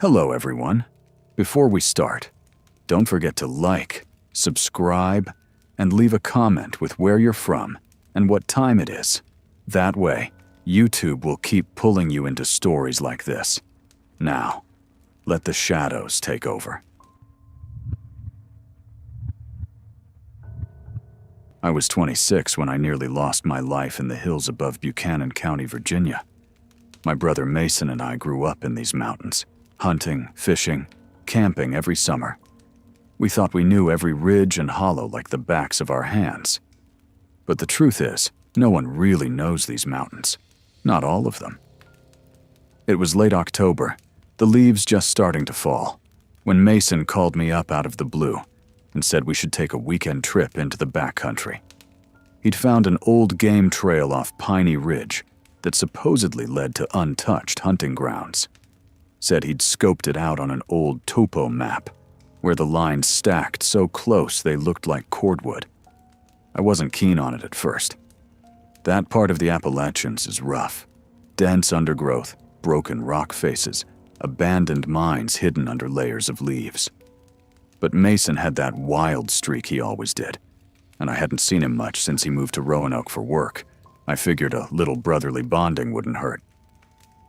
Hello, everyone. Before we start, don't forget to like, subscribe, and leave a comment with where you're from and what time it is. That way, YouTube will keep pulling you into stories like this. Now, let the shadows take over. I was 26 when I nearly lost my life in the hills above Buchanan County, Virginia. My brother Mason and I grew up in these mountains, hunting, fishing, camping every summer. We thought we knew every ridge and hollow like the backs of our hands. But the truth is, no one really knows these mountains. Not all of them. It was late October, the leaves just starting to fall, when Mason called me up out of the blue and said we should take a weekend trip into the backcountry. He'd found an old game trail off Piney Ridge that supposedly led to untouched hunting grounds. Said he'd scoped it out on an old topo map, where the lines stacked so close they looked like cordwood. I wasn't keen on it at first. That part of the Appalachians is rough. Dense undergrowth, broken rock faces, abandoned mines hidden under layers of leaves. But Mason had that wild streak he always did, and I hadn't seen him much since he moved to Roanoke for work. I figured a little brotherly bonding wouldn't hurt.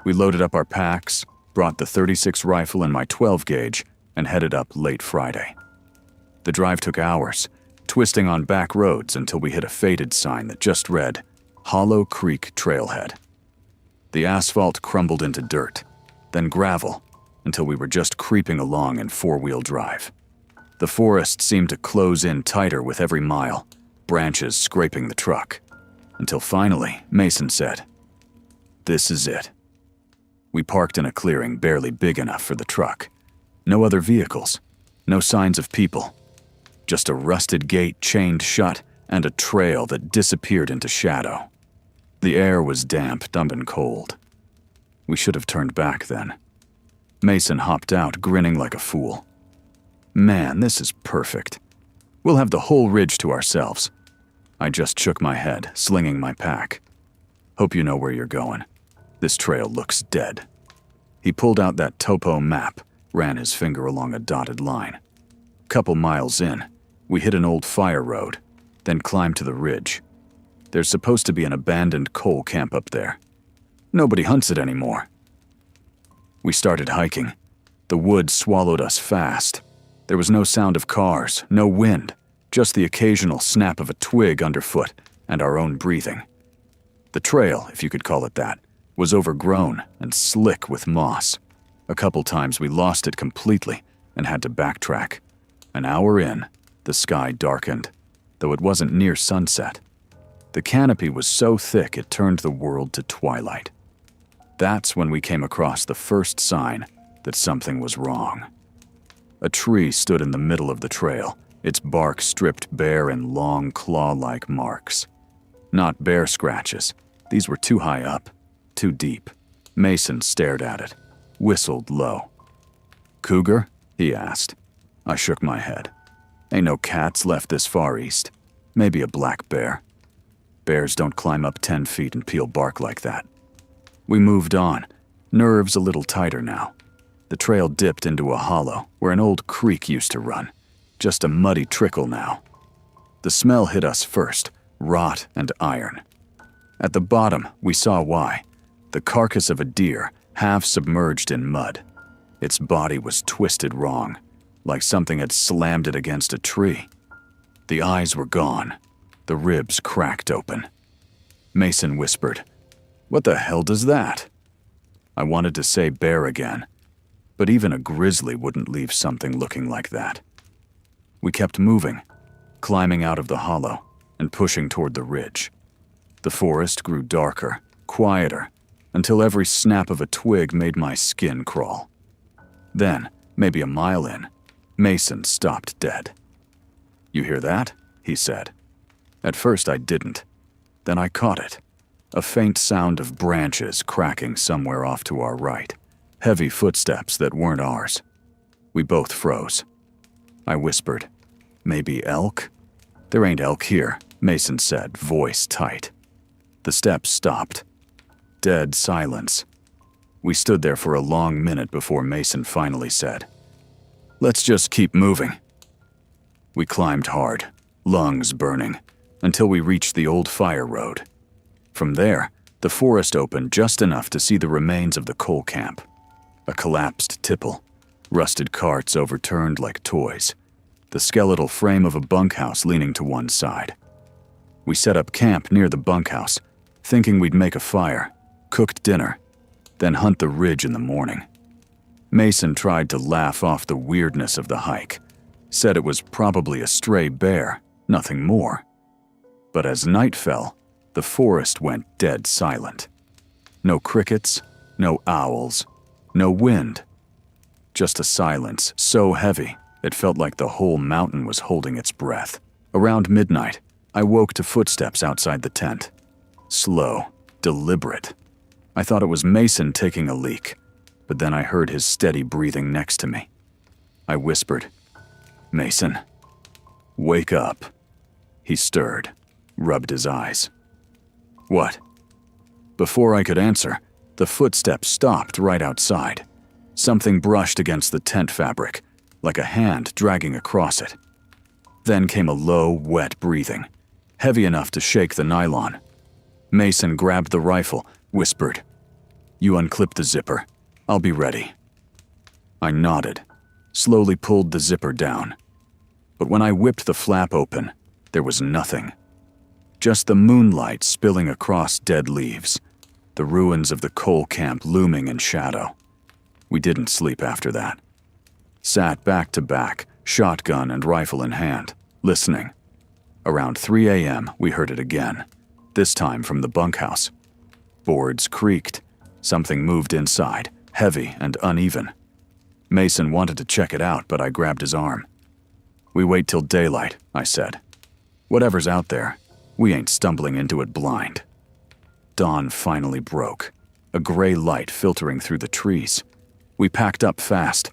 We loaded up our packs, brought the .36 rifle and my 12-gauge, and headed up late Friday. The drive took hours, twisting on back roads until we hit a faded sign that just read, Hollow Creek Trailhead. The asphalt crumbled into dirt, then gravel, until we were just creeping along in four-wheel drive. The forest seemed to close in tighter with every mile, branches scraping the truck, until finally Mason said, "This is it." We parked in a clearing barely big enough for the truck. No other vehicles, no signs of people. Just a rusted gate chained shut and a trail that disappeared into shadow. The air was damp and cold. We should have turned back then. Mason hopped out, grinning like a fool. "Man, this is perfect. We'll have the whole ridge to ourselves." I just shook my head, slinging my pack. "Hope you know where you're going. This trail looks dead." He pulled out that topo map, ran his finger along a dotted line. Couple miles in, we hit an old fire road, then climbed to the ridge. There's supposed to be an abandoned coal camp up there. Nobody hunts it anymore. We started hiking. The woods swallowed us fast. There was no sound of cars, no wind, just the occasional snap of a twig underfoot and our own breathing. The trail, if you could call it that, was overgrown and slick with moss. A couple times we lost it completely and had to backtrack. An hour in, the sky darkened, though it wasn't near sunset. The canopy was so thick it turned the world to twilight. That's when we came across the first sign that something was wrong. A tree stood in the middle of the trail, its bark stripped bare in long claw-like marks. Not bear scratches. These were too high up. Too deep. Mason stared at it, whistled low. "Cougar?" he asked. I shook my head. Ain't no cats left this far east. Maybe a black bear. Bears don't climb up 10 feet and peel bark like that. We moved on, nerves a little tighter now. The trail dipped into a hollow where an old creek used to run. Just a muddy trickle now. The smell hit us first, rot and iron. At the bottom, we saw why. The carcass of a deer, half submerged in mud. Its body was twisted wrong, like something had slammed it against a tree. The eyes were gone, the ribs cracked open. Mason whispered, "What the hell does that?" I wanted to say bear again, but even a grizzly wouldn't leave something looking like that. We kept moving, climbing out of the hollow and pushing toward the ridge. The forest grew darker, quieter, until every snap of a twig made my skin crawl. Then, maybe a mile in, Mason stopped dead. "You hear that?" he said. At first I didn't. Then I caught it. A faint sound of branches cracking somewhere off to our right. Heavy footsteps that weren't ours. We both froze. I whispered, "Maybe elk?" "There ain't elk here," Mason said, voice tight. The steps stopped. Dead silence. We stood there for a long minute before Mason finally said, "Let's just keep moving." We climbed hard, lungs burning, until we reached the old fire road. From there, the forest opened just enough to see the remains of the coal camp. A collapsed tipple, rusted carts overturned like toys, the skeletal frame of a bunkhouse leaning to one side. We set up camp near the bunkhouse, thinking we'd make a fire, cooked dinner, then hunt the ridge in the morning. Mason tried to laugh off the weirdness of the hike, said it was probably a stray bear, nothing more. But as night fell, the forest went dead silent. No crickets, no owls, no wind. Just a silence so heavy it felt like the whole mountain was holding its breath. Around midnight, I woke to footsteps outside the tent. Slow, deliberate. I thought it was Mason taking a leak, but then I heard his steady breathing next to me. I whispered, "Mason, wake up." He stirred, rubbed his eyes. "What?" Before I could answer, the footsteps stopped right outside. Something brushed against the tent fabric, like a hand dragging across it. Then came a low, wet breathing, heavy enough to shake the nylon. Mason grabbed the rifle, whispered, "You unclip the zipper. I'll be ready." I nodded, slowly pulled the zipper down. But when I whipped the flap open, there was nothing. Just the moonlight spilling across dead leaves, the ruins of the coal camp looming in shadow. We didn't sleep after that. Sat back to back, shotgun and rifle in hand, listening. Around 3 a.m., we heard it again, this time from the bunkhouse. Boards creaked. Something moved inside, heavy and uneven. Mason wanted to check it out, but I grabbed his arm. "We wait till daylight," I said. "Whatever's out there, we ain't stumbling into it blind." Dawn finally broke, a gray light filtering through the trees. We packed up fast.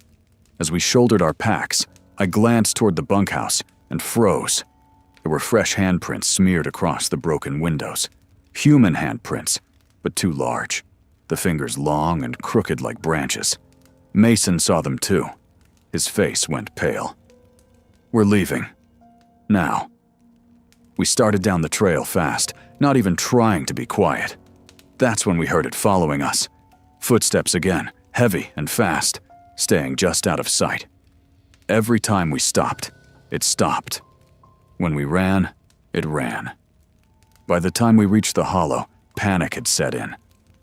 As we shouldered our packs, I glanced toward the bunkhouse and froze. There were fresh handprints smeared across the broken windows. Human handprints, but too large. The fingers long and crooked like branches. Mason saw them too. His face went pale. "We're leaving. Now." We started down the trail fast, not even trying to be quiet. That's when we heard it following us. Footsteps again, heavy and fast, staying just out of sight. Every time we stopped, it stopped. When we ran, it ran. By the time we reached the hollow, panic had set in.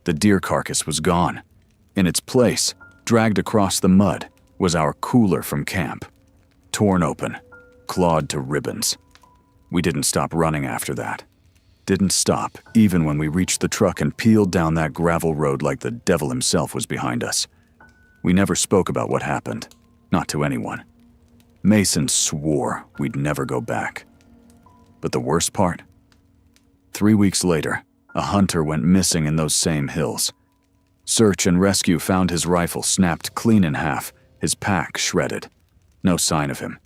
The deer carcass was gone. In its place, dragged across the mud, was our cooler from camp. Torn open, clawed to ribbons. We didn't stop running after that. Didn't stop even when we reached the truck and peeled down that gravel road like the devil himself was behind us. We never spoke about what happened, not to anyone. Mason swore we'd never go back. But the worst part? 3 weeks later, a hunter went missing in those same hills. Search and rescue found his rifle snapped clean in half, his pack shredded. No sign of him.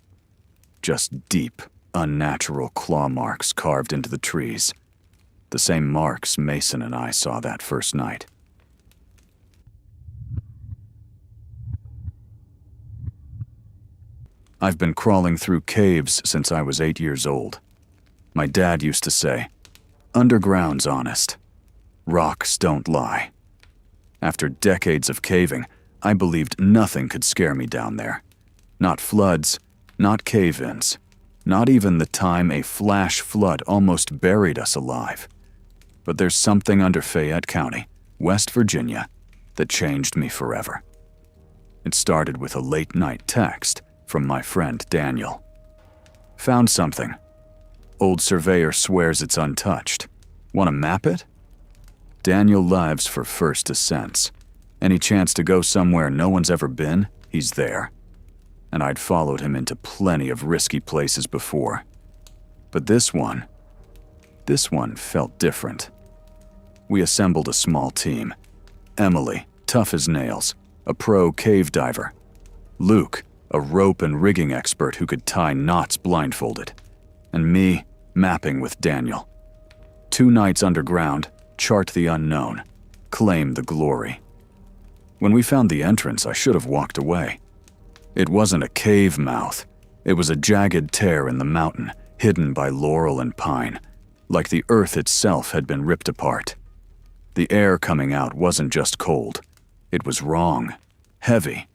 Just deep, unnatural claw marks carved into the trees. The same marks Mason and I saw that first night. I've been crawling through caves since I was 8 years old. My dad used to say, "Underground's honest. Rocks don't lie." After decades of caving, I believed nothing could scare me down there. Not floods, not cave-ins, not even the time a flash flood almost buried us alive. But there's something under Fayette County, West Virginia, that changed me forever. It started with a late-night text from my friend Daniel. "Found something. Old surveyor swears it's untouched. Want to map it?" Daniel lives for first ascents. Any chance to go somewhere no one's ever been, he's there. And I'd followed him into plenty of risky places before. But this one felt different. We assembled a small team. Emily, tough as nails, a pro cave diver. Luke, a rope and rigging expert who could tie knots blindfolded. And me, mapping with Daniel. 2 nights underground, chart the unknown, claim the glory. When we found the entrance, I should have walked away. It wasn't a cave mouth. It was a jagged tear in the mountain, hidden by laurel and pine, like the earth itself had been ripped apart. The air coming out wasn't just cold. It was wrong, heavy,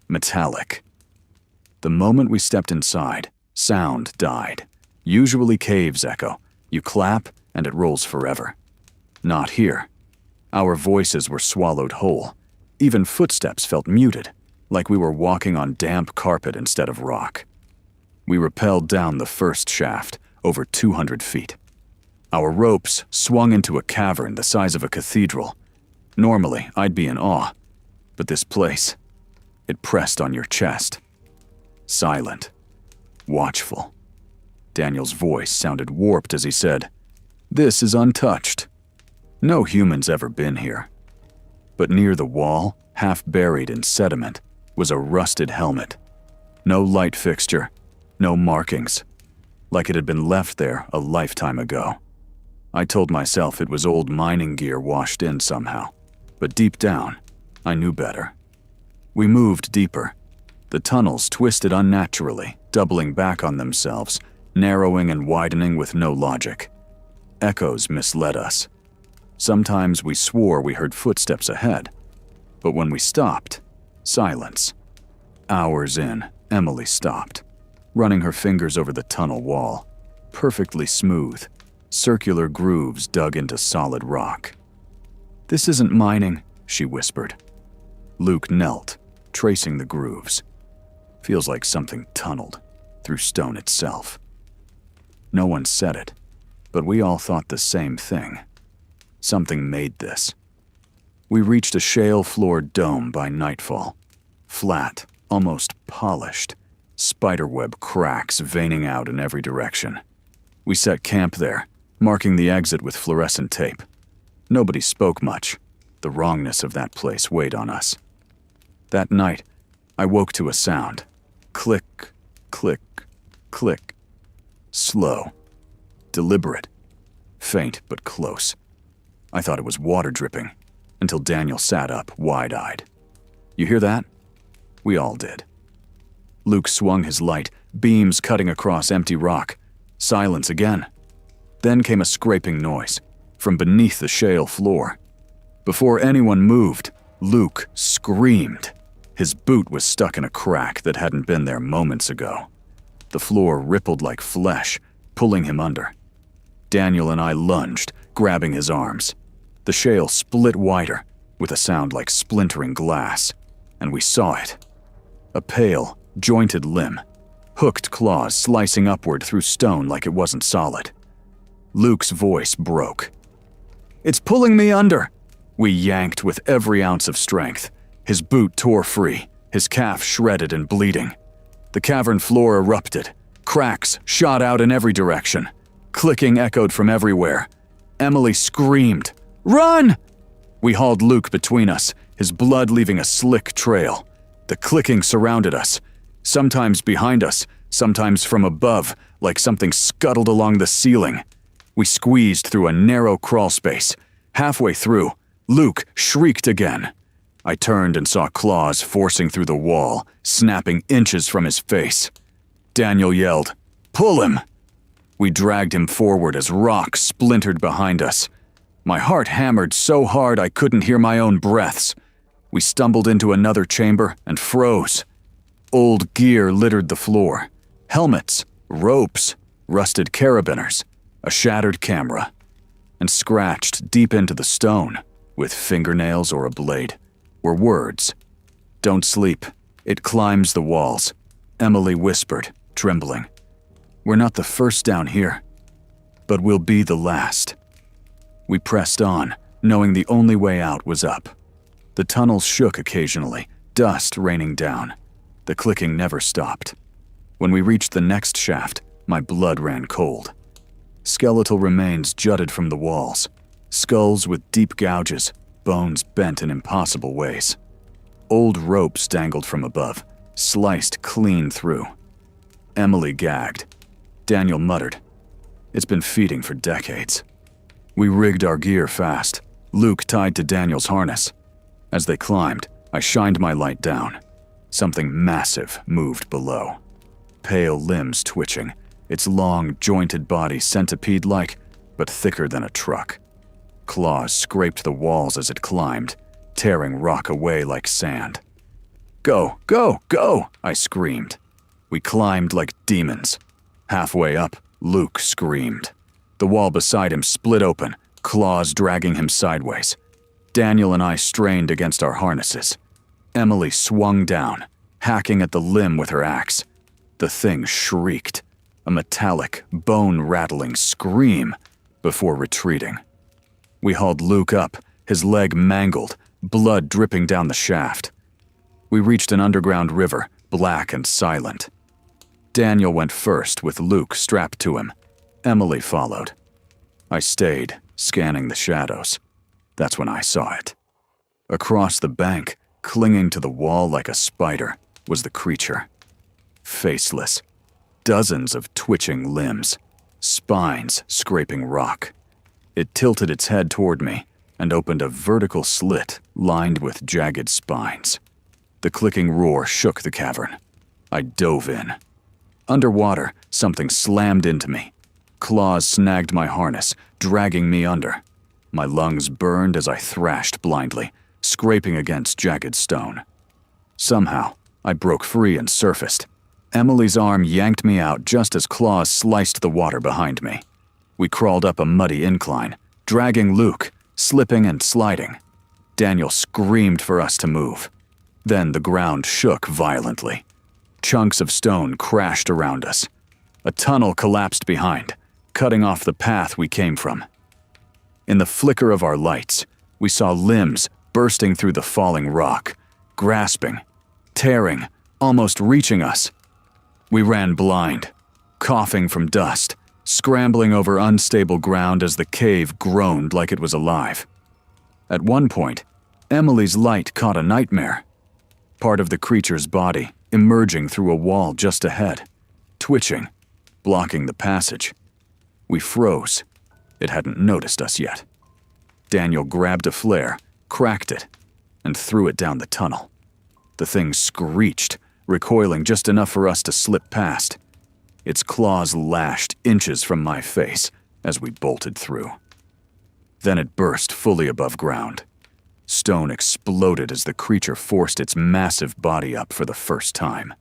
metallic. The moment we stepped inside, sound died. Usually caves echo. You clap, and it rolls forever. Not here. Our voices were swallowed whole. Even footsteps felt muted, like we were walking on damp carpet instead of rock. We rappelled down the first shaft, over 200 feet. Our ropes swung into a cavern the size of a cathedral. Normally, I'd be in awe, but this place, it pressed on your chest. Silent, watchful. Daniel's voice sounded warped as he said, "This is untouched. No human's ever been here." But near the wall, half buried in sediment, was a rusted helmet. No light fixture, no markings, like it had been left there a lifetime ago. I told myself it was old mining gear washed in somehow, but deep down, I knew better. We moved deeper. The tunnels twisted unnaturally, doubling back on themselves, narrowing and widening with no logic. Echoes misled us. Sometimes we swore we heard footsteps ahead, but when we stopped, silence. Hours in, Emily stopped, running her fingers over the tunnel wall, perfectly smooth, circular grooves dug into solid rock. "This isn't mining," she whispered. Luke knelt, tracing the grooves. Feels like something tunneled through stone itself. No one said it, but we all thought the same thing. Something made this. We reached a shale-floored dome by nightfall. Flat, almost polished, spiderweb cracks veining out in every direction. We set camp there, marking the exit with fluorescent tape. Nobody spoke much. The wrongness of that place weighed on us. That night, I woke to a sound. Click, click, click. Slow, deliberate, faint but close. I thought it was water dripping, until Daniel sat up, wide-eyed. "You hear that?" We all did. Luke swung his light, beams cutting across empty rock. Silence again. Then came a scraping noise, from beneath the shale floor. Before anyone moved, Luke screamed. His boot was stuck in a crack that hadn't been there moments ago. The floor rippled like flesh, pulling him under. Daniel and I lunged, grabbing his arms. The shale split wider, with a sound like splintering glass, and we saw it. A pale, jointed limb, hooked claws slicing upward through stone like it wasn't solid. Luke's voice broke. "It's pulling me under!" We yanked with every ounce of strength. His boot tore free, his calf shredded and bleeding. The cavern floor erupted. Cracks shot out in every direction. Clicking echoed from everywhere. Emily screamed, "Run!" We hauled Luke between us, his blood leaving a slick trail. The clicking surrounded us, sometimes behind us, sometimes from above, like something scuttled along the ceiling. We squeezed through a narrow crawl space. Halfway through, Luke shrieked again. I turned and saw claws forcing through the wall, snapping inches from his face. Daniel yelled, "Pull him!" We dragged him forward as rock splintered behind us. My heart hammered so hard I couldn't hear my own breaths. We stumbled into another chamber and froze. Old gear littered the floor. Helmets, ropes, rusted carabiners, a shattered camera, and scratched deep into the stone, with fingernails or a blade, were words. "Don't sleep. It climbs the walls," Emily whispered, trembling. "We're not the first down here, but we'll be the last." We pressed on, knowing the only way out was up. The tunnels shook occasionally, dust raining down. The clicking never stopped. When we reached the next shaft, my blood ran cold. Skeletal remains jutted from the walls, skulls with deep gouges, bones bent in impossible ways. Old ropes dangled from above, sliced clean through. Emily gagged. Daniel muttered, "It's been feeding for decades." We rigged our gear fast, Luke tied to Daniel's harness. As they climbed, I shined my light down. Something massive moved below. Pale limbs twitching, its long, jointed body centipede-like, but thicker than a truck. Claws scraped the walls as it climbed, tearing rock away like sand. "Go, go, go!" I screamed. We climbed like demons. Halfway up, Luke screamed. The wall beside him split open, claws dragging him sideways. Daniel and I strained against our harnesses. Emily swung down, hacking at the limb with her axe. The thing shrieked, a metallic, bone-rattling scream, before retreating. We hauled Luke up, his leg mangled, blood dripping down the shaft. We reached an underground river, black and silent. Daniel went first with Luke strapped to him. Emily followed. I stayed, scanning the shadows. That's when I saw it. Across the bank, clinging to the wall like a spider, was the creature. Faceless. Dozens of twitching limbs, spines scraping rock. It tilted its head toward me and opened a vertical slit lined with jagged spines. The clicking roar shook the cavern. I dove in. Underwater, something slammed into me. Claws snagged my harness, dragging me under. My lungs burned as I thrashed blindly, scraping against jagged stone. Somehow, I broke free and surfaced. Emily's arm yanked me out just as claws sliced the water behind me. We crawled up a muddy incline, dragging Luke, slipping and sliding. Daniel screamed for us to move. Then the ground shook violently. Chunks of stone crashed around us. A tunnel collapsed behind, cutting off the path we came from. In the flicker of our lights, we saw limbs bursting through the falling rock, grasping, tearing, almost reaching us. We ran blind, coughing from dust, scrambling over unstable ground as the cave groaned like it was alive. At one point, Emily's light caught a nightmare. Part of the creature's body emerging through a wall just ahead, twitching, blocking the passage. We froze. It hadn't noticed us yet. Daniel grabbed a flare, cracked it, and threw it down the tunnel. The thing screeched, recoiling just enough for us to slip past. Its claws lashed inches from my face as we bolted through. Then it burst fully above ground. Stone exploded as the creature forced its massive body up for the first time.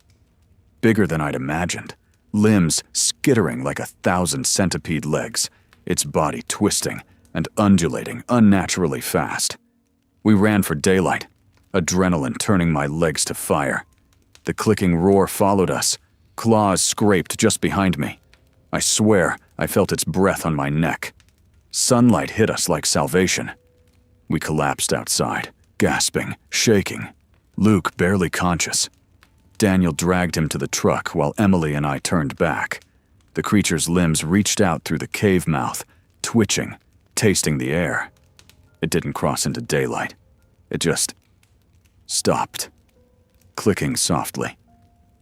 Bigger than I'd imagined, limbs skittering like 1,000 centipede legs, its body twisting and undulating unnaturally fast. We ran for daylight, adrenaline turning my legs to fire. The clicking roar followed us, claws scraped just behind me. I swear I felt its breath on my neck. Sunlight hit us like salvation. We collapsed outside, gasping, shaking. Luke barely conscious. Daniel dragged him to the truck while Emily and I turned back. The creature's limbs reached out through the cave mouth, twitching, tasting the air. It didn't cross into daylight. It just stopped, clicking softly,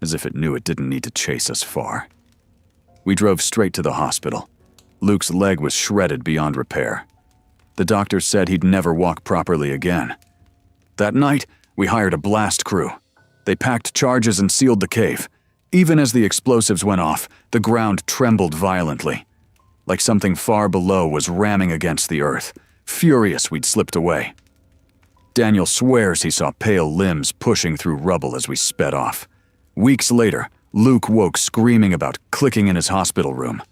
as if it knew it didn't need to chase us far. We drove straight to the hospital. Luke's leg was shredded beyond repair. The doctor said he'd never walk properly again. That night, we hired a blast crew. They packed charges and sealed the cave. Even as the explosives went off, the ground trembled violently. Like something far below was ramming against the earth, furious we'd slipped away. Daniel swears he saw pale limbs pushing through rubble as we sped off. Weeks later, Luke woke screaming about clicking in his hospital room.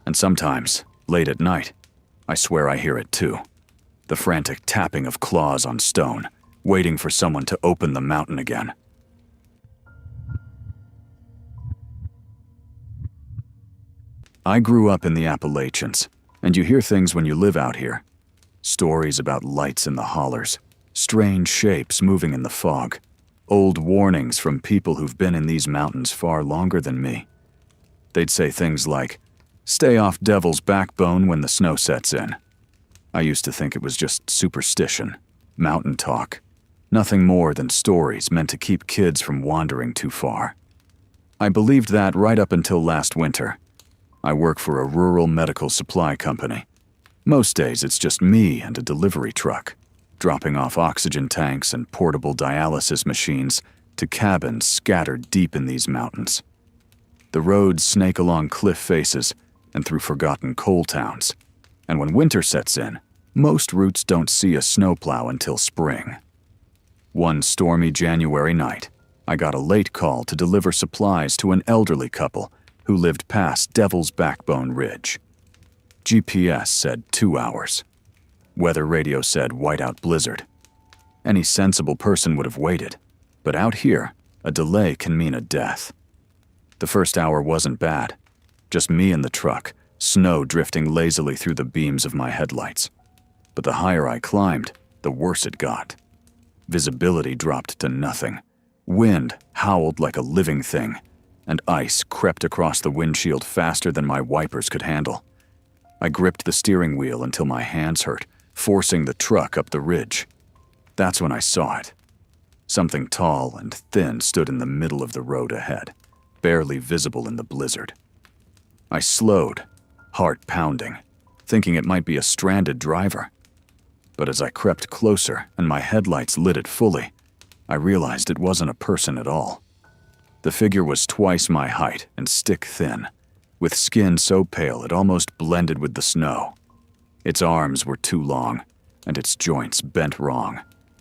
And sometimes, late at night, I swear I hear it too. The frantic tapping of claws on stone, waiting for someone to open the mountain again. I grew up in the Appalachians, and you hear things when you live out here. Stories about lights in the hollers, strange shapes moving in the fog, old warnings from people who've been in these mountains far longer than me. They'd say things like, "Stay off Devil's Backbone when the snow sets in." I used to think it was just superstition, mountain talk, nothing more than stories meant to keep kids from wandering too far. I believed that right up until last winter. I work for a rural medical supply company. Most days it's just me and a delivery truck, dropping off oxygen tanks and portable dialysis machines to cabins scattered deep in these mountains. The roads snake along cliff faces and through forgotten coal towns, and when winter sets in, most routes don't see a snowplow until spring. One stormy January night, I got a late call to deliver supplies to an elderly couple who lived past Devil's Backbone Ridge. GPS said 2 hours. Weather radio said whiteout blizzard. Any sensible person would have waited, but out here, a delay can mean a death. The first hour wasn't bad. Just me in the truck, snow drifting lazily through the beams of my headlights. But the higher I climbed, the worse it got. Visibility dropped to nothing. Wind howled like a living thing, and ice crept across the windshield faster than my wipers could handle. I gripped the steering wheel until my hands hurt, forcing the truck up the ridge. That's when I saw it. Something tall and thin stood in the middle of the road ahead, barely visible in the blizzard. I slowed, heart pounding, thinking it might be a stranded driver. But as I crept closer and my headlights lit it fully, I realized it wasn't a person at all. The figure was twice my height and stick-thin, with skin so pale it almost blended with the snow. Its arms were too long, and its joints bent wrong,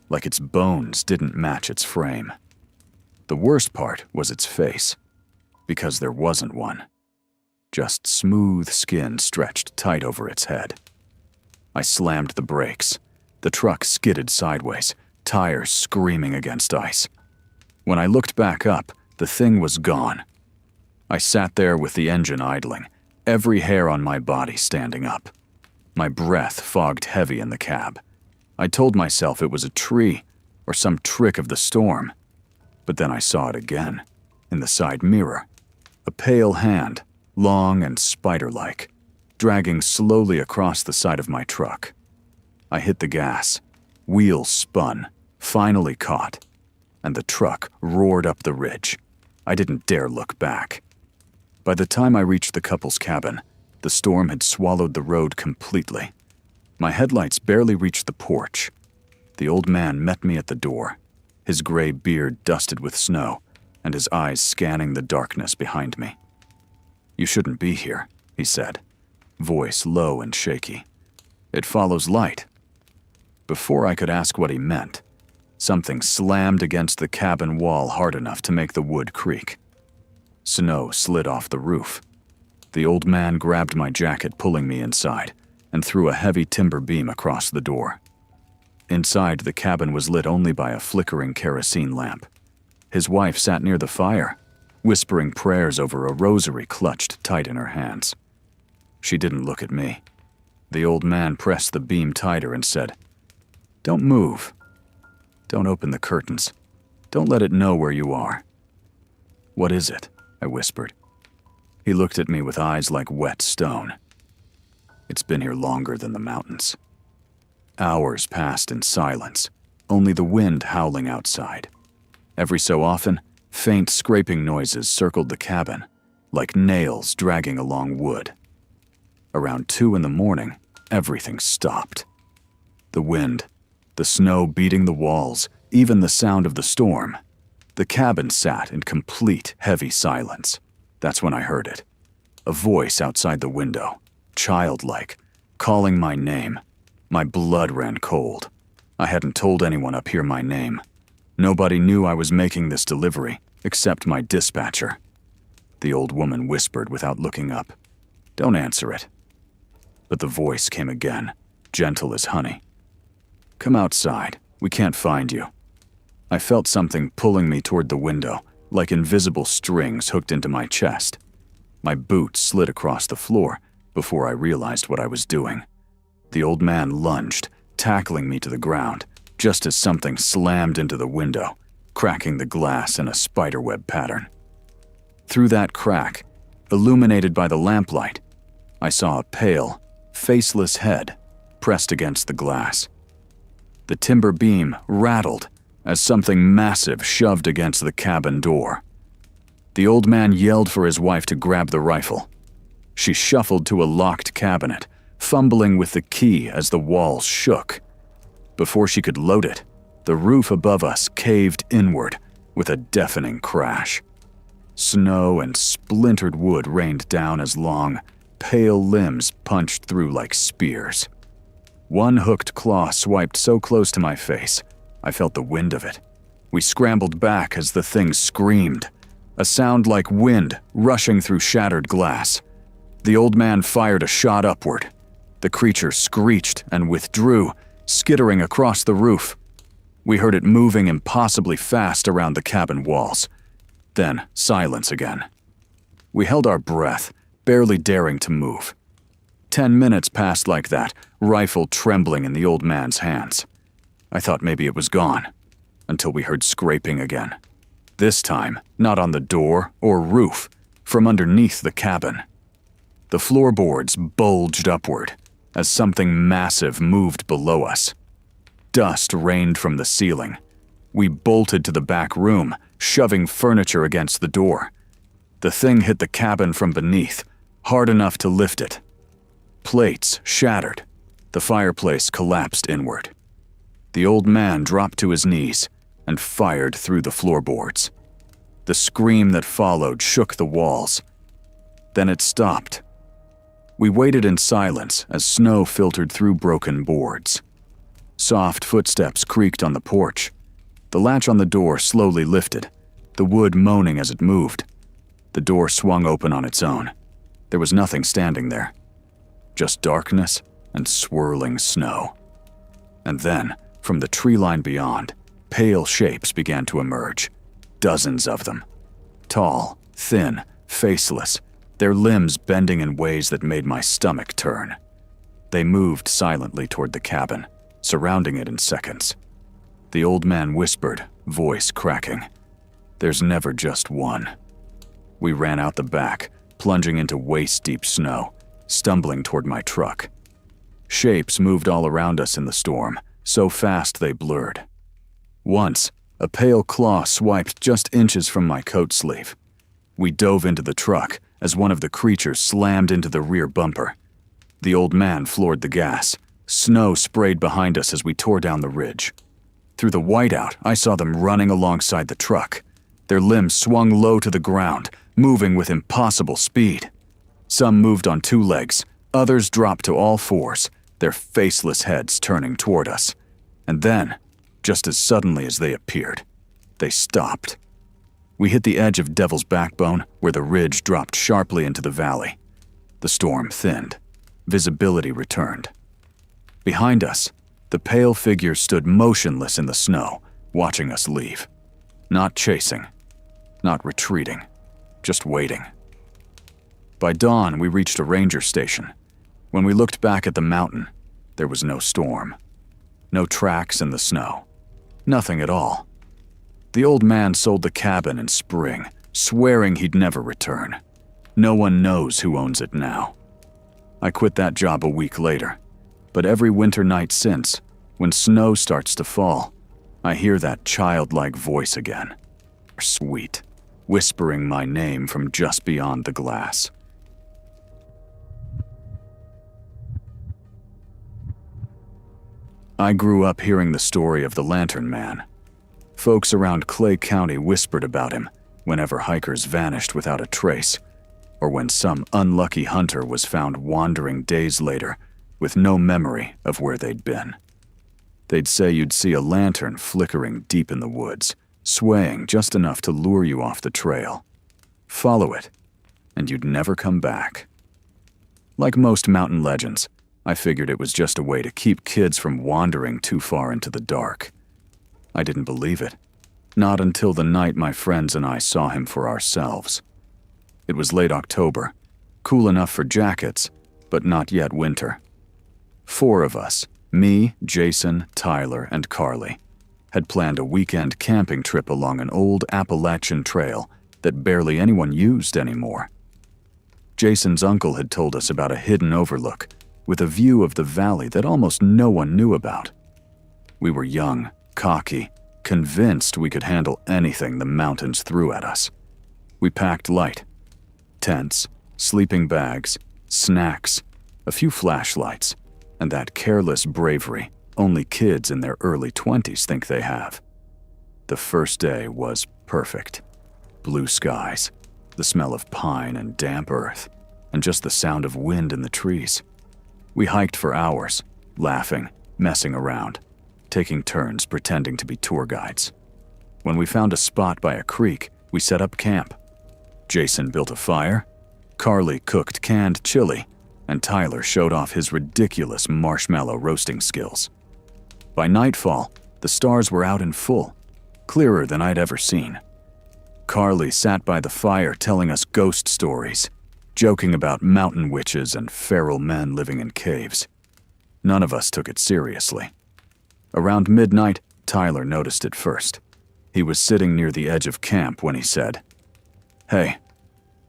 like its bones didn't match its frame. The worst part was its face, because there wasn't one. Just smooth skin stretched tight over its head. I slammed the brakes. The truck skidded sideways, tires screaming against ice. When I looked back up, the thing was gone. I sat there with the engine idling, every hair on my body standing up. My breath fogged heavy in the cab. I told myself it was a tree or some trick of the storm. But then I saw it again, in the side mirror. A pale hand, long and spider-like, dragging slowly across the side of my truck. I hit the gas. Wheels spun, finally caught, and the truck roared up the ridge. I didn't dare look back. By the time I reached the couple's cabin, the storm had swallowed the road completely. My headlights barely reached the porch. The old man met me at the door, his gray beard dusted with snow, and his eyes scanning the darkness behind me. "You shouldn't be here," he said, voice low and shaky. "It follows light." Before I could ask what he meant, something slammed against the cabin wall hard enough to make the wood creak. Snow slid off the roof. The old man grabbed my jacket, pulling me inside, and threw a heavy timber beam across the door. Inside, the cabin was lit only by a flickering kerosene lamp. His wife sat near the fire, whispering prayers over a rosary clutched tight in her hands. She didn't look at me. The old man pressed the beam tighter and said, "Don't move. Don't open the curtains. Don't let it know where you are." "What is it?" I whispered. He looked at me with eyes like wet stone. "It's been here longer than the mountains." Hours passed in silence, only the wind howling outside. Every so often, faint scraping noises circled the cabin, like nails dragging along wood. Around 2 in the morning, everything stopped. The wind, the snow beating the walls, even the sound of the storm. The cabin sat in complete, heavy silence. That's when I heard it. A voice outside the window, childlike, calling my name. My blood ran cold. I hadn't told anyone up here my name. Nobody knew I was making this delivery, except my dispatcher. The old woman whispered without looking up, "Don't answer it." But the voice came again, gentle as honey. "Come outside. We can't find you." I felt something pulling me toward the window, like invisible strings hooked into my chest. My boots slid across the floor before I realized what I was doing. The old man lunged, tackling me to the ground, just as something slammed into the window, cracking the glass in a spiderweb pattern. Through that crack, illuminated by the lamplight, I saw a pale, faceless head pressed against the glass. The timber beam rattled as something massive shoved against the cabin door. The old man yelled for his wife to grab the rifle. She shuffled to a locked cabinet, fumbling with the key as the walls shook. Before she could load it, the roof above us caved inward with a deafening crash. Snow and splintered wood rained down as long, pale limbs punched through like spears. One hooked claw swiped so close to my face, I felt the wind of it. We scrambled back as the thing screamed, a sound like wind rushing through shattered glass. The old man fired a shot upward. The creature screeched and withdrew, skittering across the roof. We heard it moving impossibly fast around the cabin walls. Then silence again. We held our breath, barely daring to move. 10 minutes passed like that, rifle trembling in the old man's hands. I thought maybe it was gone, until we heard scraping again. This time, not on the door or roof, from underneath the cabin. The floorboards bulged upward as something massive moved below us. Dust rained from the ceiling. We bolted to the back room, shoving furniture against the door. The thing hit the cabin from beneath, hard enough to lift it. Plates shattered. The fireplace collapsed inward. The old man dropped to his knees and fired through the floorboards. The scream that followed shook the walls. Then it stopped. We waited in silence as snow filtered through broken boards. Soft footsteps creaked on the porch. The latch on the door slowly lifted, the wood moaning as it moved. The door swung open on its own. There was nothing standing there. Just darkness and swirling snow. And then, from the tree line beyond, pale shapes began to emerge. Dozens of them. Tall, thin, faceless, their limbs bending in ways that made my stomach turn. They moved silently toward the cabin, surrounding it in seconds. The old man whispered, voice cracking, "There's never just one." We ran out the back, plunging into waist-deep snow, stumbling toward my truck. Shapes moved all around us in the storm, so fast they blurred. Once, a pale claw swiped just inches from my coat sleeve. We dove into the truck as one of the creatures slammed into the rear bumper. The old man floored the gas. Snow sprayed behind us as we tore down the ridge. Through the whiteout, I saw them running alongside the truck. Their limbs swung low to the ground, moving with impossible speed. Some moved on two legs, others dropped to all fours, their faceless heads turning toward us. And then, just as suddenly as they appeared, they stopped. We hit the edge of Devil's Backbone, where the ridge dropped sharply into the valley. The storm thinned. Visibility returned. Behind us, the pale figure stood motionless in the snow, watching us leave. Not chasing, not retreating, just waiting. By dawn, we reached a ranger station. When we looked back at the mountain, there was no storm. No tracks in the snow. Nothing at all. The old man sold the cabin in spring, swearing he'd never return. No one knows who owns it now. I quit that job a week later, but every winter night since, when snow starts to fall, I hear that childlike voice again. Sweet, whispering my name from just beyond the glass. I grew up hearing the story of the Lantern Man. Folks around Clay County whispered about him whenever hikers vanished without a trace, or when some unlucky hunter was found wandering days later with no memory of where they'd been. They'd say you'd see a lantern flickering deep in the woods, swaying just enough to lure you off the trail. Follow it, and you'd never come back. Like most mountain legends, I figured it was just a way to keep kids from wandering too far into the dark. I didn't believe it, not until the night my friends and I saw him for ourselves. It was late October, cool enough for jackets, but not yet winter. 4 of us, me, Jason, Tyler, and Carly, had planned a weekend camping trip along an old Appalachian trail that barely anyone used anymore. Jason's uncle had told us about a hidden overlook with a view of the valley that almost no one knew about. We were young, cocky, convinced we could handle anything the mountains threw at us. We packed light. Tents, sleeping bags, snacks, a few flashlights, and that careless bravery only kids in their early 20s think they have. The first day was perfect. Blue skies, the smell of pine and damp earth, and just the sound of wind in the trees. We hiked for hours, laughing, messing around, taking turns pretending to be tour guides. When we found a spot by a creek, we set up camp. Jason built a fire, Carly cooked canned chili, and Tyler showed off his ridiculous marshmallow roasting skills. By nightfall, the stars were out in full, clearer than I'd ever seen. Carly sat by the fire telling us ghost stories, joking about mountain witches and feral men living in caves. None of us took it seriously. Around midnight, Tyler noticed it first. He was sitting near the edge of camp when he said, "Hey,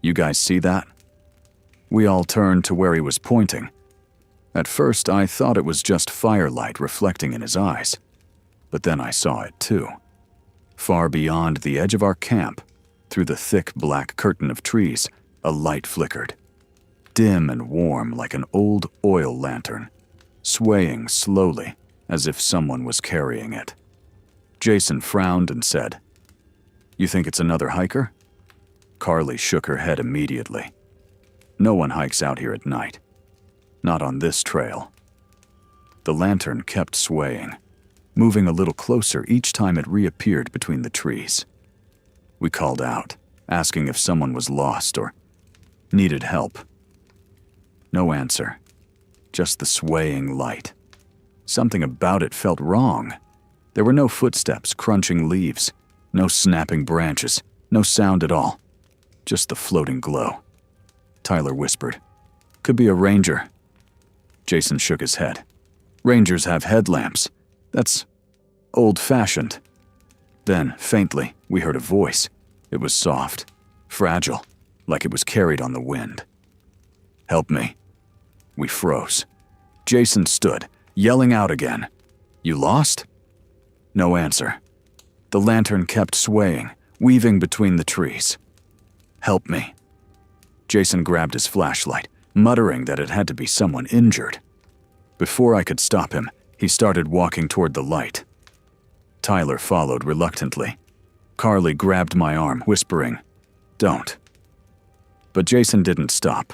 you guys see that?" We all turned to where he was pointing. At first, I thought it was just firelight reflecting in his eyes, but then I saw it too. Far beyond the edge of our camp, through the thick black curtain of trees, a light flickered, dim and warm like an old oil lantern, swaying slowly as if someone was carrying it. Jason frowned and said, "You think it's another hiker?" Carly shook her head immediately. "No one hikes out here at night. Not on this trail." The lantern kept swaying, moving a little closer each time it reappeared between the trees. We called out, asking if someone was lost or needed help. No answer, just the swaying light. Something about it felt wrong. There were no footsteps crunching leaves, no snapping branches, no sound at all, just the floating glow. Tyler whispered, "Could be a ranger." Jason shook his head. "Rangers have headlamps. That's old-fashioned." Then, faintly, we heard a voice. It was soft, fragile, like it was carried on the wind. "Help me." We froze. Jason stood, yelling out again. "You lost?" No answer. The lantern kept swaying, weaving between the trees. "Help me." Jason grabbed his flashlight, muttering that it had to be someone injured. Before I could stop him, he started walking toward the light. Tyler followed reluctantly. Carly grabbed my arm, whispering, "Don't." But Jason didn't stop.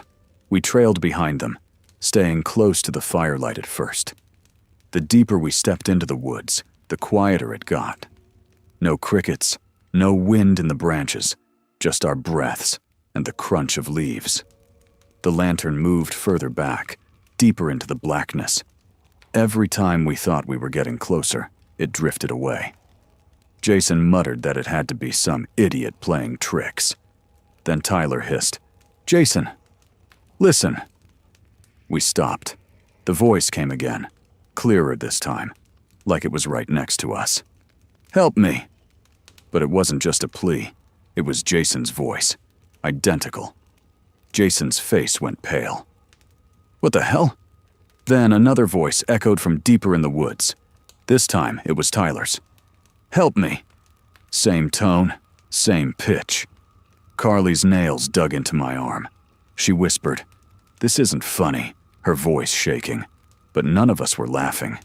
We trailed behind them, staying close to the firelight at first. The deeper we stepped into the woods, the quieter it got. No crickets, no wind in the branches, just our breaths and the crunch of leaves. The lantern moved further back, deeper into the blackness. Every time we thought we were getting closer, it drifted away. Jason muttered that it had to be some idiot playing tricks. Then Tyler hissed, "Jason, listen." We stopped. The voice came again, clearer this time, like it was right next to us. "Help me." But it wasn't just a plea. It was Jason's voice, identical. Jason's face went pale. "What the hell?" Then another voice echoed from deeper in the woods. This time it was Tyler's. "Help me." Same tone, same pitch. Carly's nails dug into my arm. She whispered, "This isn't funny," her voice shaking, but none of us were laughing.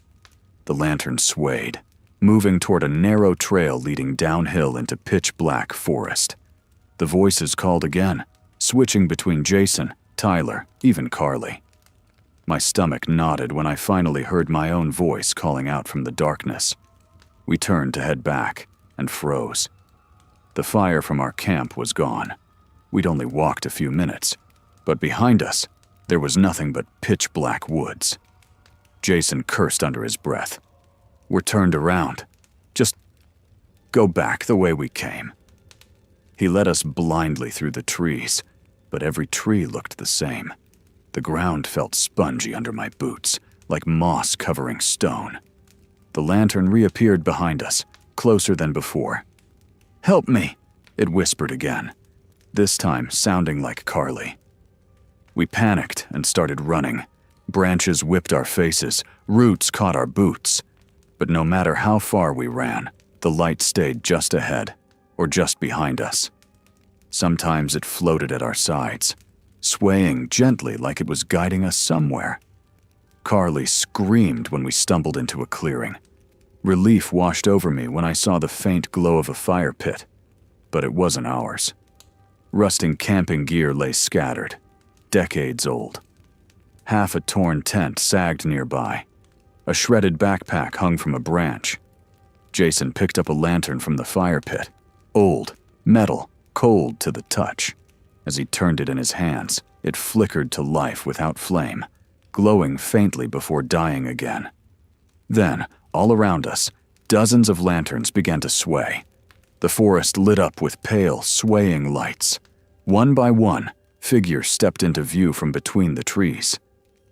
The lantern swayed, moving toward a narrow trail leading downhill into pitch-black forest. The voices called again, switching between Jason, Tyler, even Carly. My stomach knotted when I finally heard my own voice calling out from the darkness. We turned to head back and froze. The fire from our camp was gone. We'd only walked a few minutes, but behind us, there was nothing but pitch-black woods. Jason cursed under his breath. "We're turned around. Just go back the way we came." He led us blindly through the trees, but every tree looked the same. The ground felt spongy under my boots, like moss covering stone. The lantern reappeared behind us, closer than before. "Help me," it whispered again, this time sounding like Carly. We panicked and started running. Branches whipped our faces, roots caught our boots. But no matter how far we ran, the light stayed just ahead, or just behind us. Sometimes it floated at our sides, swaying gently like it was guiding us somewhere. Carly screamed when we stumbled into a clearing. Relief washed over me when I saw the faint glow of a fire pit, but it wasn't ours. Rusting camping gear lay scattered, decades old. Half a torn tent sagged nearby. A shredded backpack hung from a branch. Jason picked up a lantern from the fire pit, old, metal, cold to the touch. As he turned it in his hands, it flickered to life without flame, glowing faintly before dying again. Then, all around us, dozens of lanterns began to sway. The forest lit up with pale, swaying lights. One by one, figures stepped into view from between the trees.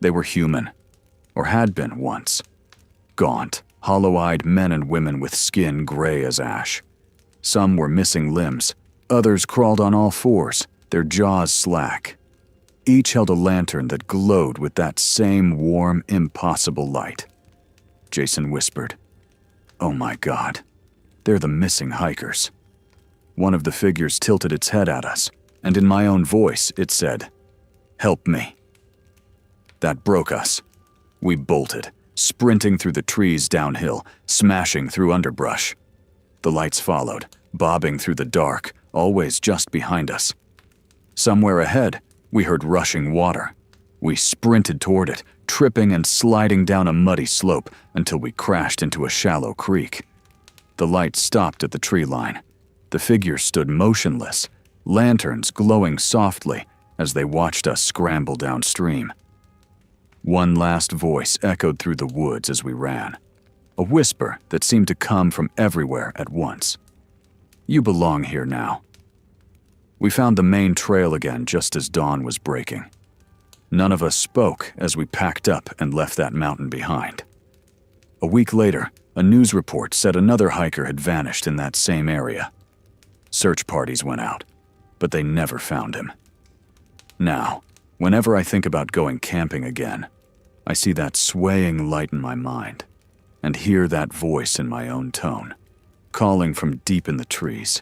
They were human, or had been once. Gaunt, hollow-eyed men and women with skin gray as ash. Some were missing limbs, others crawled on all fours, their jaws slack. Each held a lantern that glowed with that same warm, impossible light. Jason whispered, "Oh my God, they're the missing hikers." One of the figures tilted its head at us, and in my own voice it said, "Help me." That broke us. We bolted, sprinting through the trees downhill, smashing through underbrush. The lights followed, bobbing through the dark, always just behind us. Somewhere ahead, we heard rushing water. We sprinted toward it, tripping and sliding down a muddy slope until we crashed into a shallow creek. The light stopped at the tree line. The figures stood motionless, lanterns glowing softly as they watched us scramble downstream. One last voice echoed through the woods as we ran, a whisper that seemed to come from everywhere at once. "You belong here now." We found the main trail again just as dawn was breaking. None of us spoke as we packed up and left that mountain behind. A week later, a news report said another hiker had vanished in that same area. Search parties went out, but they never found him. Now, whenever I think about going camping again, I see that swaying light in my mind and hear that voice in my own tone, calling from deep in the trees.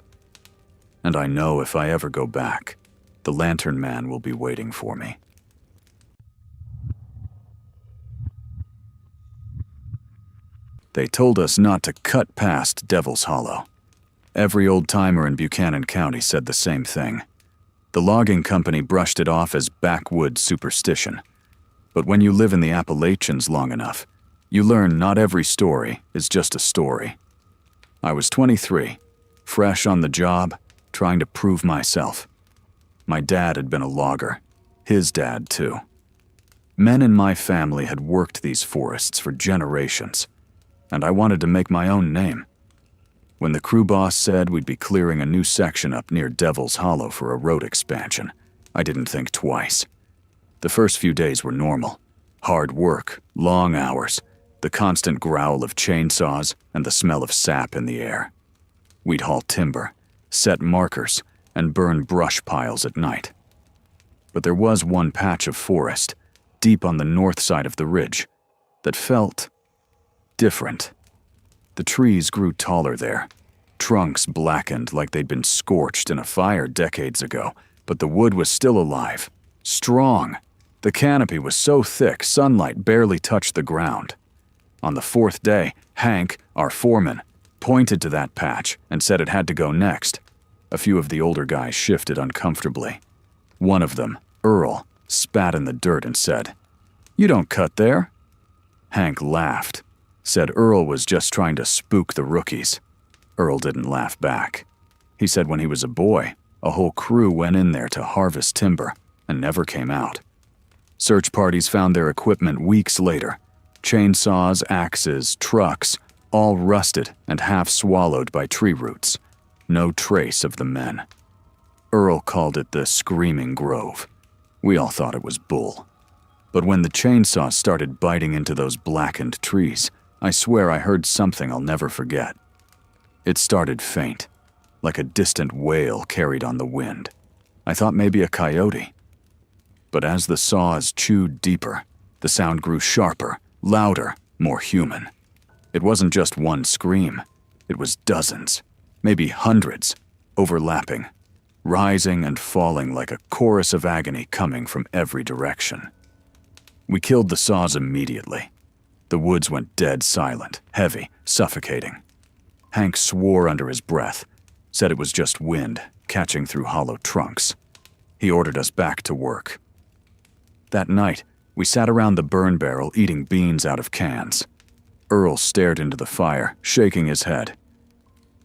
And I know if I ever go back, the Lantern Man will be waiting for me. They told us not to cut past Devil's Hollow. Every old-timer in Buchanan County said the same thing. The logging company brushed it off as backwoods superstition. But when you live in the Appalachians long enough, you learn not every story is just a story. I was 23, fresh on the job, trying to prove myself. My dad had been a logger. His dad, too. Men in my family had worked these forests for generations, and I wanted to make my own name. When the crew boss said we'd be clearing a new section up near Devil's Hollow for a road expansion, I didn't think twice. The first few days were normal. Hard work, long hours, the constant growl of chainsaws, and the smell of sap in the air. We'd haul timber, set markers, and burn brush piles at night. But there was one patch of forest, deep on the north side of the ridge, that felt different. The trees grew taller there, trunks blackened like they'd been scorched in a fire decades ago, but the wood was still alive, strong. The canopy was so thick, sunlight barely touched the ground. On the fourth day, Hank, our foreman, pointed to that patch and said it had to go next. A few of the older guys shifted uncomfortably. One of them, Earl, spat in the dirt and said, "You don't cut there." Hank laughed, said Earl was just trying to spook the rookies. Earl didn't laugh back. He said when he was a boy, a whole crew went in there to harvest timber and never came out. Search parties found their equipment weeks later. Chainsaws, axes, trucks, all rusted and half swallowed by tree roots. No trace of the men. Earl called it the Screaming Grove. We all thought it was bull. But when the chainsaws started biting into those blackened trees, I swear I heard something I'll never forget. It started faint, like a distant wail carried on the wind. I thought maybe a coyote. But as the saws chewed deeper, the sound grew sharper, louder, more human. It wasn't just one scream. It was dozens, maybe hundreds, overlapping, rising and falling like a chorus of agony coming from every direction. We killed the saws immediately. The woods went dead silent, heavy, suffocating. Hank swore under his breath, said it was just wind catching through hollow trunks. He ordered us back to work. That night, we sat around the burn barrel eating beans out of cans. Earl stared into the fire, shaking his head.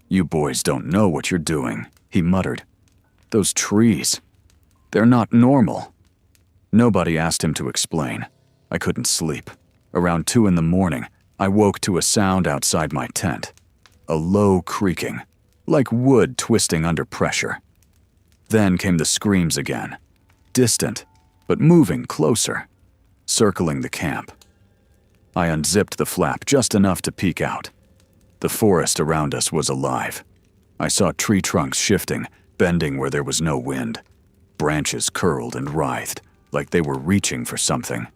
"You boys don't know what you're doing," he muttered. "Those trees, they're not normal." Nobody asked him to explain. I couldn't sleep. Around 2 a.m, I woke to a sound outside my tent. A low creaking, like wood twisting under pressure. Then came the screams again, distant, but moving closer, circling the camp. I unzipped the flap just enough to peek out. The forest around us was alive. I saw tree trunks shifting, bending where there was no wind. Branches curled and writhed, like they were reaching for something.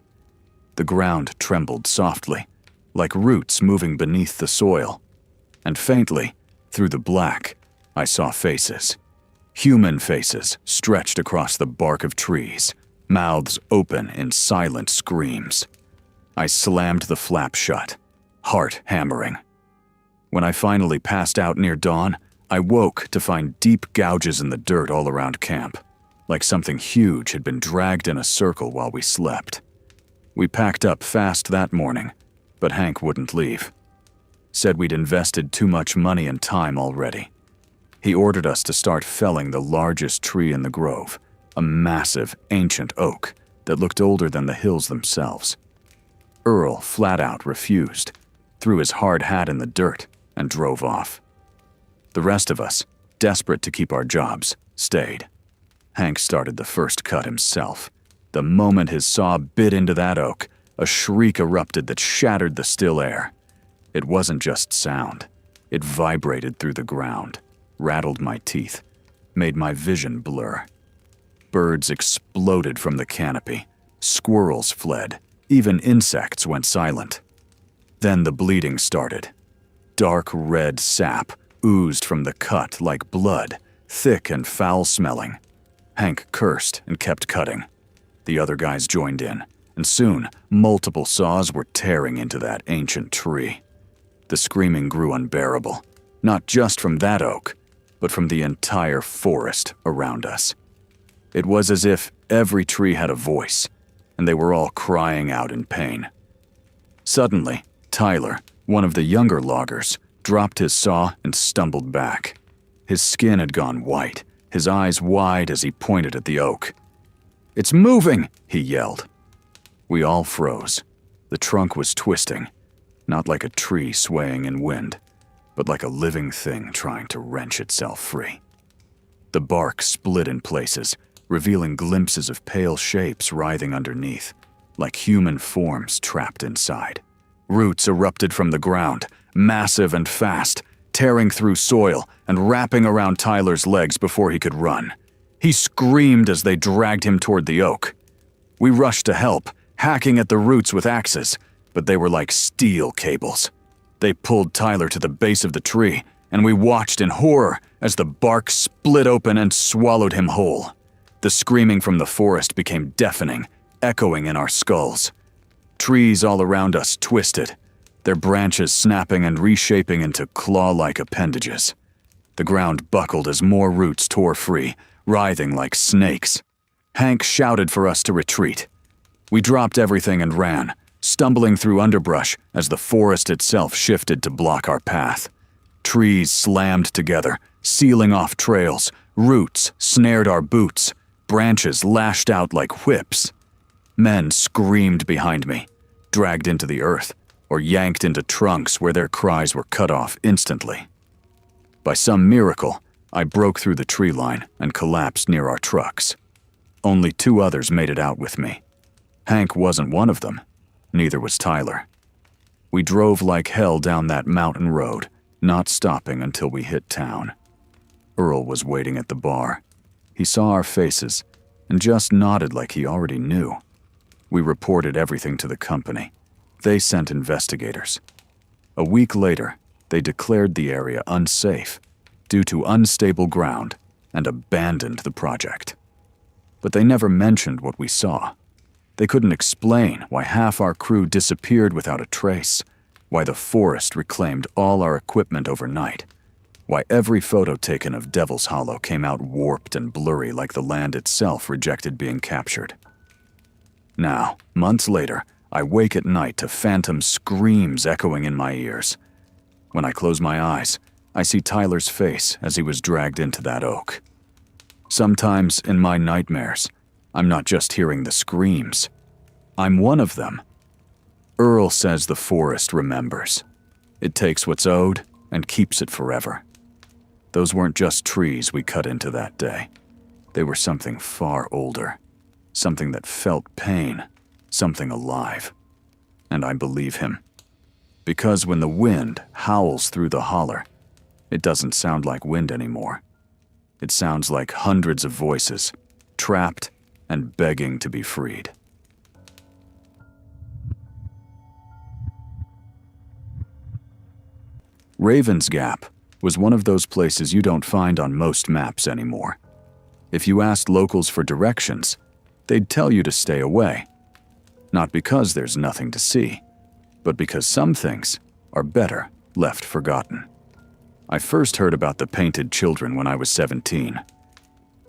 The ground trembled softly, like roots moving beneath the soil. And faintly, through the black, I saw faces. Human faces stretched across the bark of trees, mouths open in silent screams. I slammed the flap shut, heart hammering. When I finally passed out near dawn, I woke to find deep gouges in the dirt all around camp, like something huge had been dragged in a circle while we slept. We packed up fast that morning, but Hank wouldn't leave. Said we'd invested too much money and time already. He ordered us to start felling the largest tree in the grove, a massive, ancient oak that looked older than the hills themselves. Earl flat out refused, threw his hard hat in the dirt, and drove off. The rest of us, desperate to keep our jobs, stayed. Hank started the first cut himself. The moment his saw bit into that oak, a shriek erupted that shattered the still air. It wasn't just sound. It vibrated through the ground, rattled my teeth, made my vision blur. Birds exploded from the canopy. Squirrels fled. Even insects went silent. Then the bleeding started. Dark red sap oozed from the cut like blood, thick and foul-smelling. Hank cursed and kept cutting. The other guys joined in, and soon multiple saws were tearing into that ancient tree. The screaming grew unbearable, not just from that oak, but from the entire forest around us. It was as if every tree had a voice, and they were all crying out in pain. Suddenly, Tyler, one of the younger loggers, dropped his saw and stumbled back. His skin had gone white, his eyes wide as he pointed at the oak. "It's moving!" he yelled. We all froze. The trunk was twisting, not like a tree swaying in wind, but like a living thing trying to wrench itself free. The bark split in places, revealing glimpses of pale shapes writhing underneath, like human forms trapped inside. Roots erupted from the ground, massive and fast, tearing through soil and wrapping around Tyler's legs before he could run. He screamed as they dragged him toward the oak. We rushed to help, hacking at the roots with axes, but they were like steel cables. They pulled Tyler to the base of the tree, and we watched in horror as the bark split open and swallowed him whole. The screaming from the forest became deafening, echoing in our skulls. Trees all around us twisted, their branches snapping and reshaping into claw-like appendages. The ground buckled as more roots tore free, writhing like snakes. Hank shouted for us to retreat. We dropped everything and ran, stumbling through underbrush as the forest itself shifted to block our path. Trees slammed together, sealing off trails. Roots snared our boots. Branches lashed out like whips. Men screamed behind me, dragged into the earth, or yanked into trunks where their cries were cut off instantly. By some miracle, I broke through the tree line and collapsed near our trucks. Only 2 others made it out with me. Hank wasn't one of them. Neither was Tyler. We drove like hell down that mountain road, not stopping until we hit town. Earl was waiting at the bar. He saw our faces and just nodded like he already knew. We reported everything to the company. They sent investigators. A week later, they declared the area unsafe due to unstable ground and abandoned the project. But they never mentioned what we saw. They couldn't explain why half our crew disappeared without a trace, why the forest reclaimed all our equipment overnight, why every photo taken of Devil's Hollow came out warped and blurry like the land itself rejected being captured. Now, months later, I wake at night to phantom screams echoing in my ears. When I close my eyes, I see Tyler's face as he was dragged into that oak. Sometimes in my nightmares, I'm not just hearing the screams. I'm one of them. Earl says the forest remembers. It takes what's owed and keeps it forever. Those weren't just trees we cut into that day. They were something far older. Something that felt pain. Something alive. And I believe him. Because when the wind howls through the holler, it doesn't sound like wind anymore. It sounds like hundreds of voices, trapped and begging to be freed. Raven's Gap was one of those places you don't find on most maps anymore. If you asked locals for directions, they'd tell you to stay away. Not because there's nothing to see, but because some things are better left forgotten. I first heard about the painted children when I was 17.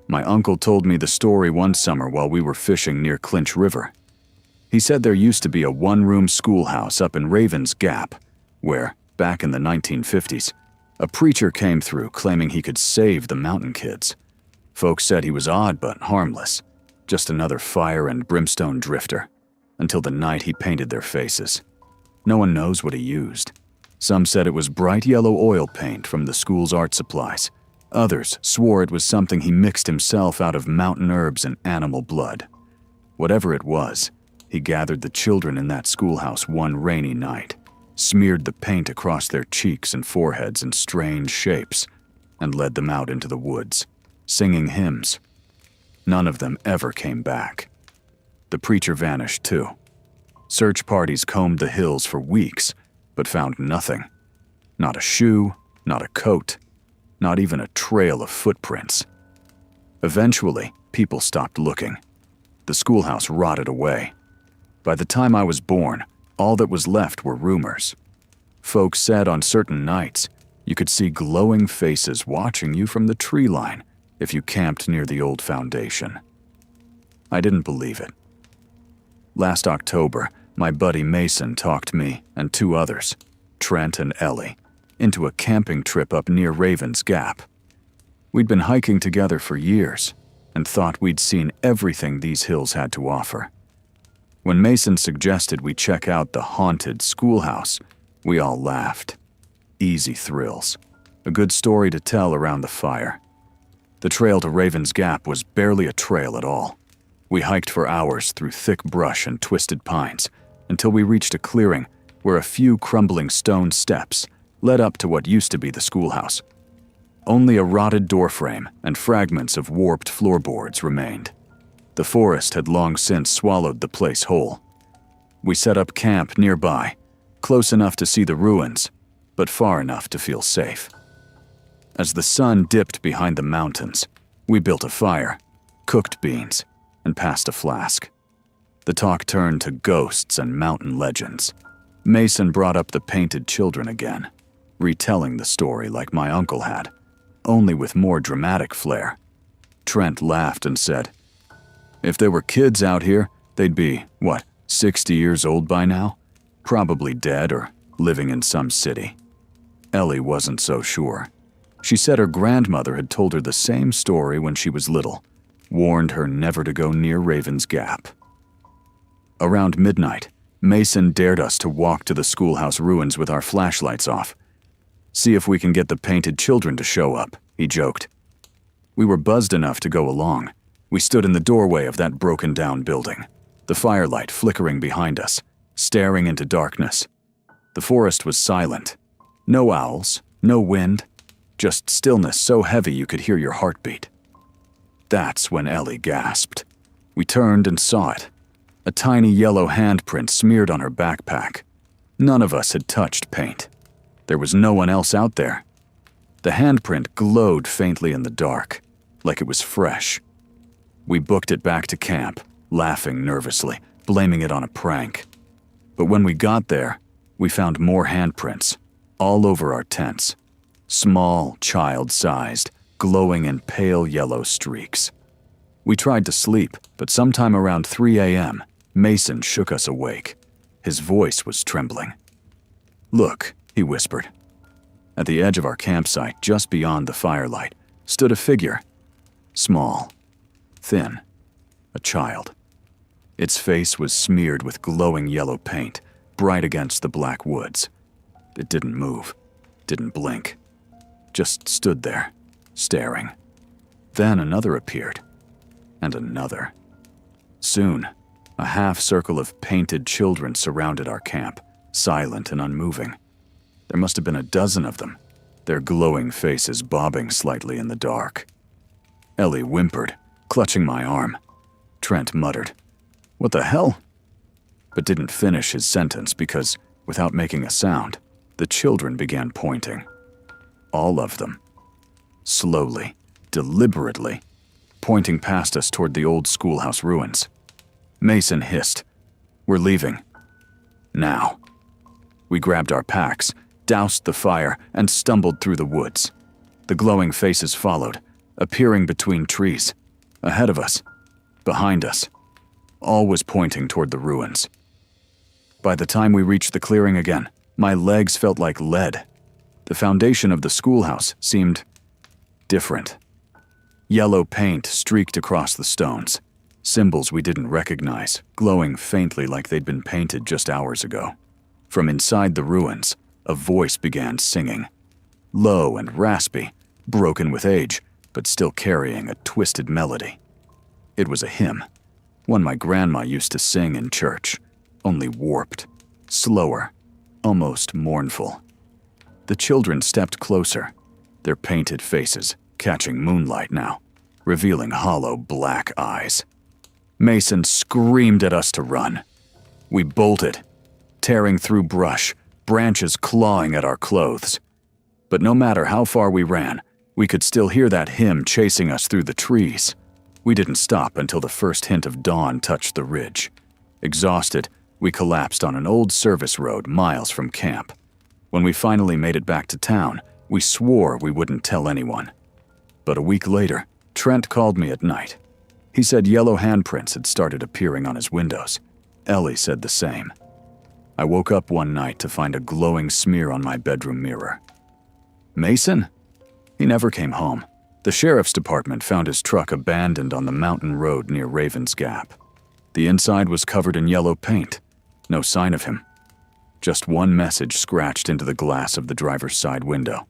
My uncle told me the story one summer while we were fishing near Clinch River. He said there used to be a one-room schoolhouse up in Raven's Gap, where, back in the 1950s, a preacher came through claiming he could save the mountain kids. Folks said he was odd but harmless, just another fire and brimstone drifter, until the night he painted their faces. No one knows what he used. Some said it was bright yellow oil paint from the school's art supplies. Others swore it was something he mixed himself out of mountain herbs and animal blood. Whatever it was, he gathered the children in that schoolhouse one rainy night, smeared the paint across their cheeks and foreheads in strange shapes, and led them out into the woods, singing hymns. None of them ever came back. The preacher vanished too. Search parties combed the hills for weeks, but found nothing. Not a shoe, not a coat, not even a trail of footprints. Eventually, people stopped looking. The schoolhouse rotted away. By the time I was born, all that was left were rumors. Folks said on certain nights, you could see glowing faces watching you from the tree line if you camped near the old foundation. I didn't believe it. Last October, my buddy Mason talked me and two others, Trent and Ellie, into a camping trip up near Raven's Gap. We'd been hiking together for years and thought we'd seen everything these hills had to offer. When Mason suggested we check out the haunted schoolhouse, we all laughed. Easy thrills. A good story to tell around the fire. The trail to Raven's Gap was barely a trail at all. We hiked for hours through thick brush and twisted pines until we reached a clearing where a few crumbling stone steps led up to what used to be the schoolhouse. Only a rotted doorframe and fragments of warped floorboards remained. The forest had long since swallowed the place whole. We set up camp nearby, close enough to see the ruins, but far enough to feel safe. As the sun dipped behind the mountains, we built a fire, cooked beans, and passed a flask. The talk turned to ghosts and mountain legends. Mason brought up the painted children again, retelling the story like my uncle had, only with more dramatic flair. Trent laughed and said, "If there were kids out here, they'd be, 60 years old by now? Probably dead or living in some city." Ellie wasn't so sure. She said her grandmother had told her the same story when she was little, warned her never to go near Raven's Gap. Around midnight, Mason dared us to walk to the schoolhouse ruins with our flashlights off. "See if we can get the painted children to show up," he joked. We were buzzed enough to go along. We stood in the doorway of that broken-down building, the firelight flickering behind us, staring into darkness. The forest was silent. No owls, no wind, just stillness so heavy you could hear your heartbeat. That's when Ellie gasped. We turned and saw it. A tiny yellow handprint smeared on her backpack. None of us had touched paint. There was no one else out there. The handprint glowed faintly in the dark, like it was fresh. We booked it back to camp, laughing nervously, blaming it on a prank. But when we got there, we found more handprints, all over our tents. Small, child-sized, glowing in pale yellow streaks. We tried to sleep, but sometime around 3 a.m., Mason shook us awake. His voice was trembling. "Look," he whispered. At the edge of our campsite, just beyond the firelight, stood a figure. Small, thin, a child. Its face was smeared with glowing yellow paint, bright against the black woods. It didn't move, didn't blink, just stood there, staring. Then another appeared, and another. Soon, a half-circle of painted children surrounded our camp, silent and unmoving. There must have been a dozen of them, their glowing faces bobbing slightly in the dark. Ellie whimpered, clutching my arm. Trent muttered, "What the hell?" But didn't finish his sentence because, without making a sound, the children began pointing. All of them. Slowly, deliberately, pointing past us toward the old schoolhouse ruins. Mason hissed, "We're leaving. Now." We grabbed our packs, doused the fire, and stumbled through the woods. The glowing faces followed, appearing between trees, ahead of us, behind us. All was pointing toward the ruins. By the time we reached the clearing again, my legs felt like lead. The foundation of the schoolhouse seemed different. Yellow paint streaked across the stones, symbols we didn't recognize, glowing faintly like they'd been painted just hours ago. From inside the ruins, a voice began singing. Low and raspy, broken with age, but still carrying a twisted melody. It was a hymn, one my grandma used to sing in church, only warped, slower, almost mournful. The children stepped closer, their painted faces catching moonlight now, revealing hollow black eyes. Mason screamed at us to run. We bolted, tearing through brush, branches clawing at our clothes. But no matter how far we ran, we could still hear that hymn chasing us through the trees. We didn't stop until the first hint of dawn touched the ridge. Exhausted, we collapsed on an old service road miles from camp. When we finally made it back to town, we swore we wouldn't tell anyone. But a week later, Trent called me at night. He said yellow handprints had started appearing on his windows. Ellie said the same. I woke up one night to find a glowing smear on my bedroom mirror. Mason? He never came home. The sheriff's department found his truck abandoned on the mountain road near Raven's Gap. The inside was covered in yellow paint. No sign of him. Just one message scratched into the glass of the driver's side window.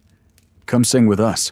"Come sing with us.